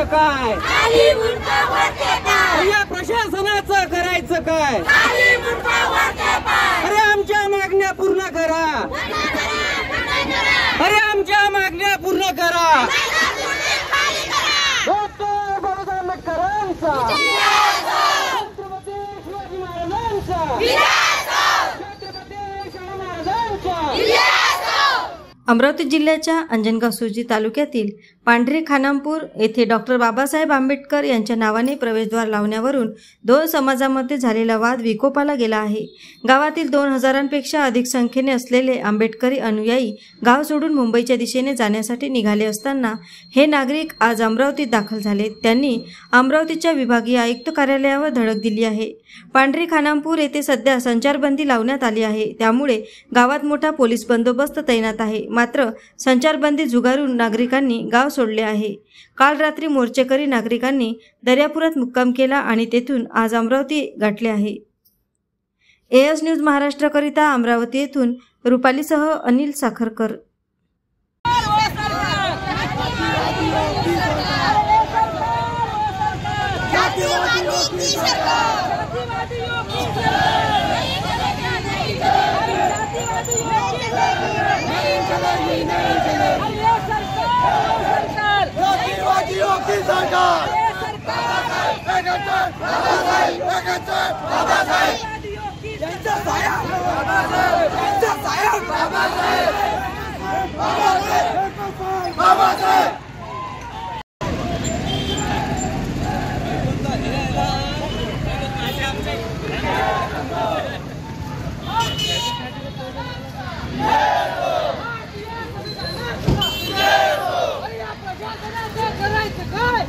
करायचं काय? या प्रशासनाचं करायचं काय? अरे आमच्या मागण्या पूर्ण करा. अरे आमच्या मागण्या पूर्ण करा. डॉक्टर बाबासाहेब आंबेडकरांचा, छत्रपती शिवाजी महाराजांचा, छत्रपती शाहू महाराजांचा. अमरावती जिल्ह्याच्या अंजनगाव सुर्जी तालुक्यातील पांढरी खानापूर येथे डॉक्टर बाबासाहेब आंबेडकर यांच्या नावाने प्रवेशद्वार लावण्यावरून दोन समाजामध्ये झालेला वाद विकोपाला गेला आहे. गावातील 2000पेक्षा अधिक संख्येने असलेले आंबेडकरी अनुयायी गाव सोडून मुंबईच्या दिशेने जाण्यासाठी निघाले असताना हे नागरिक आज अमरावतीत दाखल झाले. त्यांनी अमरावतीच्या विभागीय आयुक्त कार्यालयावर धडक दिली आहे. पांढरी खानापूर येथे सध्या संचारबंदी लावण्यात आली आहे. त्यामुळे गावात मोठा पोलीस बंदोबस्त तैनात आहे. मात्र संचारबंदी झुगारून नागरिकांनी गाव सोडले आहे. काल रात्री मोर्चेकरी नागरिकांनी दर्यापुरात मुक्काम केला आणि तेथून आज अमरावती गाठले आहे. एएस न्यूज महाराष्ट्राकरिता अमरावती येथून रुपालीसह अनिल साखरकर.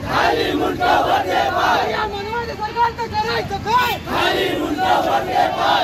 खाली मुंडा वरचे पाय, या मनोहर सरकारचं करायचं काय? खाली मुंडा वरचे पाय.